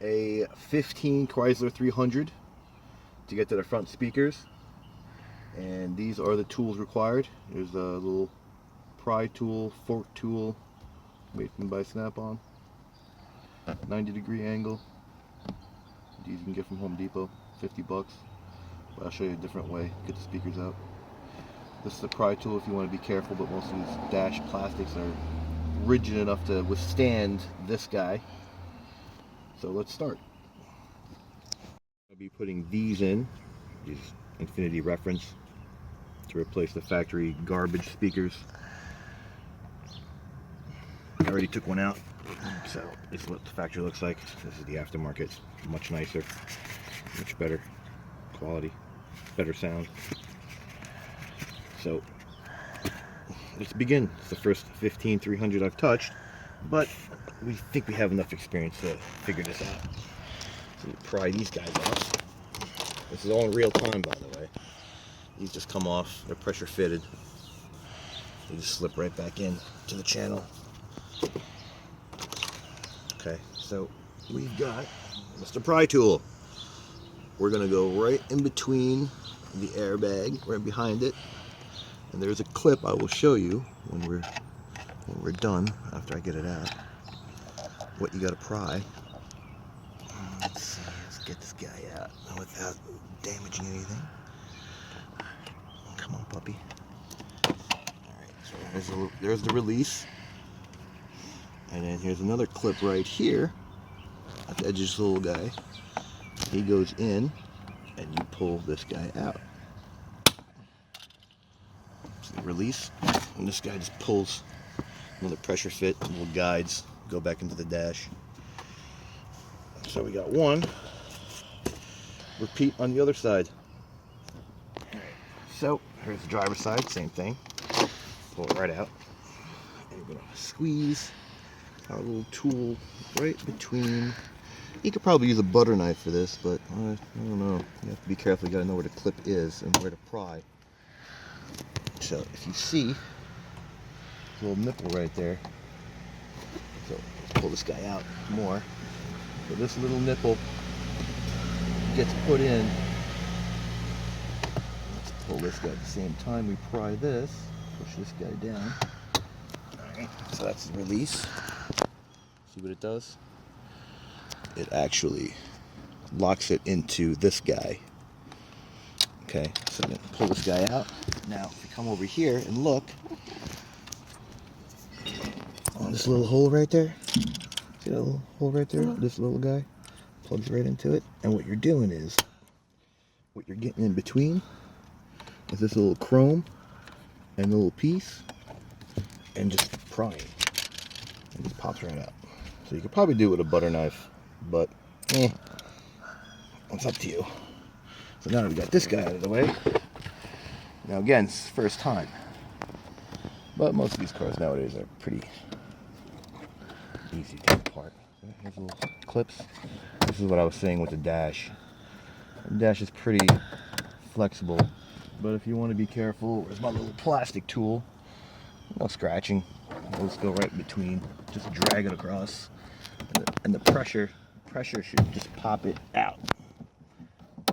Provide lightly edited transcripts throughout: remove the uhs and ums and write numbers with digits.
a 15 Chrysler 300 to get to the front speakers, and these are the tools required. There's a little pry tool, fork tool made by Snap-on, 90-degree angle. These you can get from Home Depot, 50 bucks. But I'll show you a different way to get the speakers out. This is a pry tool if you want to be careful, but most of these dash plastics are rigid enough to withstand this guy. So let's start. I'll be putting these in, these Infinity reference, to replace the factory garbage speakers. I already took one out, so this is what the factory looks like. This is the aftermarket. It's much nicer, much better quality, better sound. So let's begin. It's the first 15 300 I've touched, but we think we have enough experience to figure this out. So we pry these guys off. This is all in real time, by the way. These just come off. They're pressure fitted. They just slip right back in to the channel. Okay, so we've got Mr. Pry Tool. We're gonna go right in between the airbag, right behind it, and there's a clip I will show you when we're done, after I get it out, what you gotta pry. Let's see, let's get this guy out without damaging anything. Come on, puppy. Alright, so there's the release. And then here's another clip right here at the edge of this little guy. He goes in, and you pull this guy out. So the release, and this guy just pulls. Another pressure fit, little guides go back into the dash. So we got one. Repeat on the other side. So here's the driver's side, same thing. Pull it right out. And we're gonna squeeze our little tool right between. You could probably use a butter knife for this, but I don't know. You have to be careful. You gotta know where the clip is and where to pry. So if you see a little nipple right there, so let's pull this guy out more. So this little nipple gets put in. Let's pull this guy at the same time we pry this. Push this guy down. Alright, so that's the release. See what it does? It actually locks it into this guy. Okay, so I'm going to pull this guy out. Now, if you come over here and look on this little hole right there, see that little hole right there? This little guy plugs right into it. And what you're doing is, what you're getting in between is this little chrome and a little piece, and just prying. It just pops right out. So you could probably do it with a butter knife, but it's up to you. So now that we got this guy out of the way, now again, it's the first time. But most of these cars nowadays are pretty easy to take apart. Here's little clips. This is what I was saying with the dash. The dash is pretty flexible, but if you want to be careful, there's my little plastic tool. No scratching. We'll just go right in between. Just drag it across, and the pressure should just pop it out.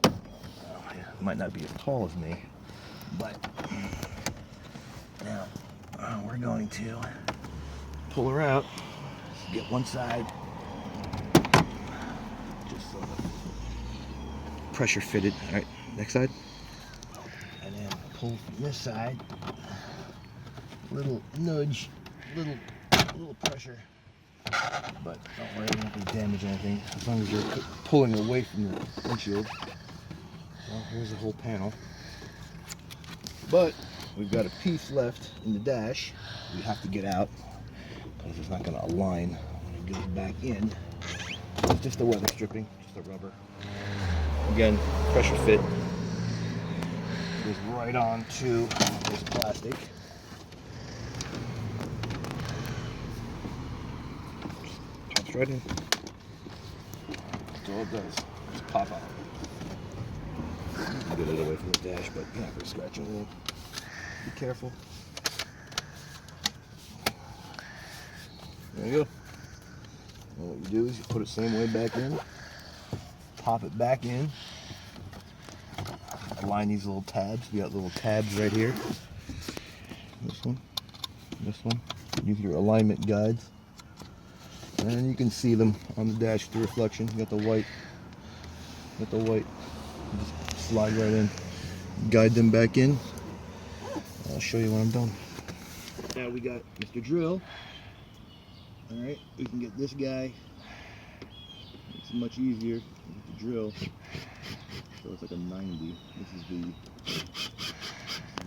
It might not be as tall as me, but now we're going to pull her out. Get one side, just so pressure fitted. All right, next side, and then pull from this side. Little nudge, little pressure, but don't worry, you're not going to damage anything as long as you're pulling away from the windshield. Well, here's the whole panel, but we've got a piece left in the dash we have to get out because it's not going to align when it goes back in. It's just the weather stripping, just the rubber. Again, pressure fit goes right on to this plastic. Pops right in. That's all it does. Just pop out. Get it away from the dash, but you're not going to scratch anything. Be careful. There you go. you do is you put it same way back in, pop it back in, align these little tabs. We got little tabs right here. This one, this one. Use your alignment guides. And you can see them on the dash, the reflection. You got the white. You just slide right in. Guide them back in. I'll show you when I'm done. Now we got Mr. Drill. Alright, we can get this guy. It's much easier with the drill. So it's like a 90. This is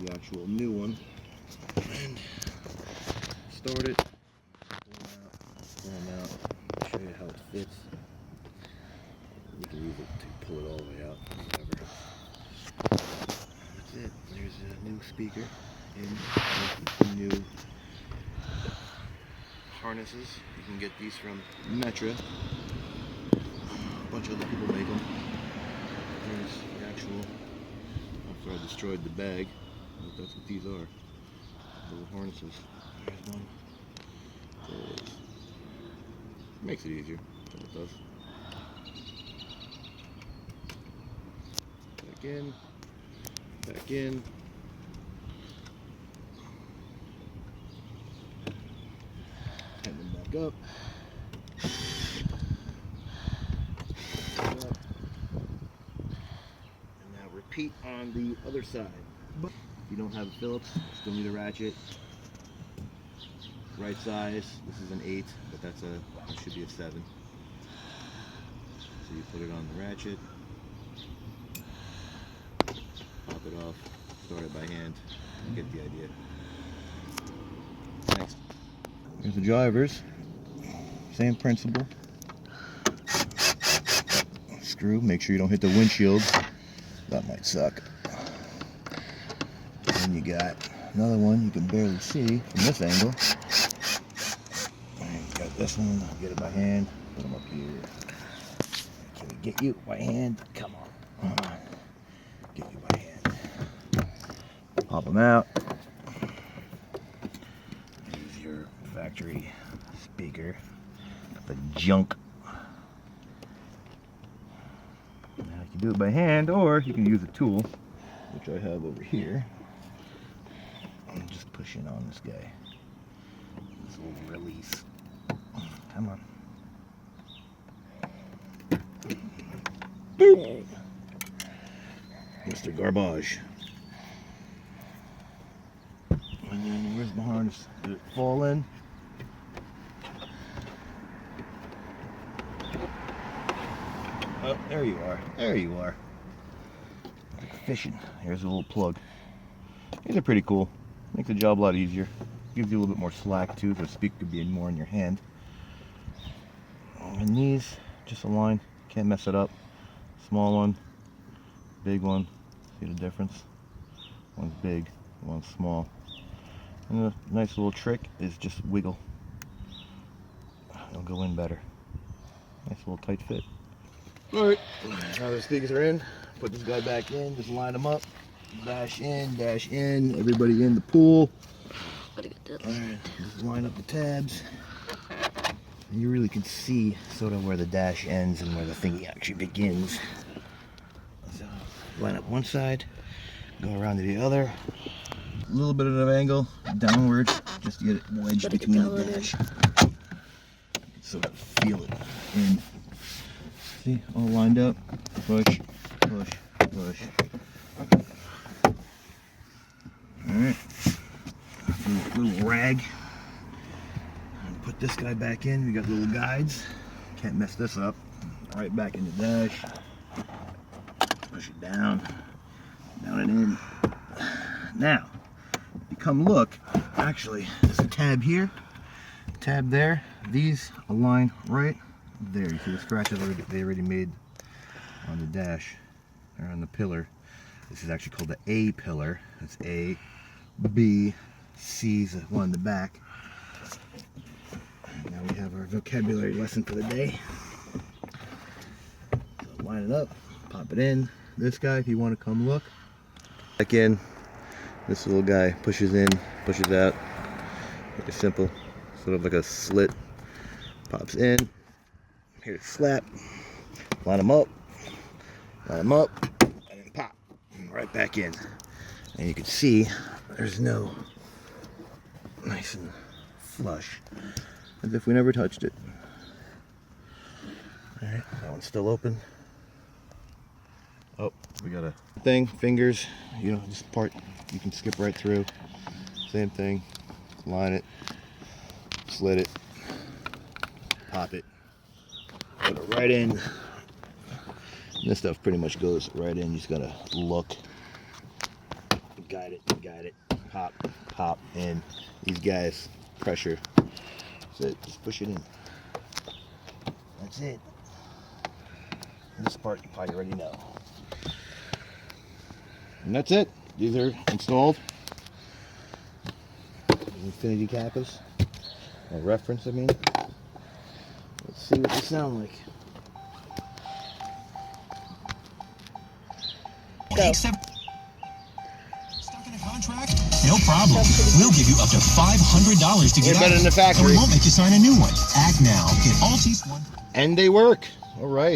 the actual new one. And start it. Pull them out. I'll show you how it fits. You can use it to pull it all the way out. Whatever. That's it. There's a new speaker and new harnesses. You can get these from Metra. A bunch of other people make them. There's the actual, after I destroyed the bag, but that's what these are. Little harnesses. There's one. There it is. Makes it easier. That's what it does. Back in. Back in. Tighten them back up. And now repeat on the other side. If you don't have a Phillips, still need a ratchet. Right size. This is an 8, but that should be a 7. So you put it on the ratchet, pop it off, start it by hand. You get the idea. Next. Here's the drivers. Same principle. Screw. Make sure you don't hit the windshield. That might suck. Then you got another one you can barely see from this angle. And you got this one. Get it by hand. Put them up here. Can we get you by hand? Come on. Come on. Get you by hand. Pop them out. Use your factory speaker. The junk. Now you can do it by hand, or you can use a tool, which I have over here. I'm just pushing on this guy. This little release. Come on. Boop. Mr. Garbage. And then where's my harness? Did it fall in? Oh, there you are. There you are. Like fishing. Here's a little plug. These are pretty cool. Makes the job a lot easier. Gives you a little bit more slack too, so the speaker could be more in your hand. And these, just align. Can't mess it up. Small one, big one. See the difference? One's big, one's small. And a nice little trick is just wiggle. It'll go in better. Nice little tight fit. Alright, now the speakers are in. Put this guy back in, just line them up. Dash in, everybody in the pool. Alright, just line up the tabs. And you really can see sort of where the dash ends and where the thingy actually begins. So, line up one side, go around to the other. A little bit of an angle, downward, just to get it wedged between the dash. You can sort of feel it in. See, all lined up. Push, push, push. Alright. Little rag. And put this guy back in. We got little guides. Can't mess this up. Right back in the dash. Push it down. Down and in. Now, if you come look, actually, there's a tab here, tab there. These align right there. You see the scratches they already made on the dash or on the pillar. This is actually called the A pillar. That's A, B, C's one in the back. And now we have our vocabulary lesson for the day. So line it up, pop it in. This guy, if you want to come look. Back in. This little guy pushes in, pushes out. Like a simple, sort of like a slit. Pops in. Here's slap, line them up, and then pop, right back in. And you can see there's no nice and flush, as if we never touched it. Alright, that one's still open. Oh, we got a thing, fingers, you know, this part you can skip right through. Same thing, line it, slit it, pop it, put it right in. And this stuff pretty much goes right in. You just gotta look, guide it, pop, and these guys pressure. That's it, just push it in. That's it. And this part you probably already know. And that's it. These are installed. Infinity Kappas. A reference, I mean. Let's see what they sound like. Go. Stuck in a contract? No problem. We'll give you up to $500 to get out. Better than the factory. And we won't make you sign a new one. Act now. Get Altis one. And they work. All right.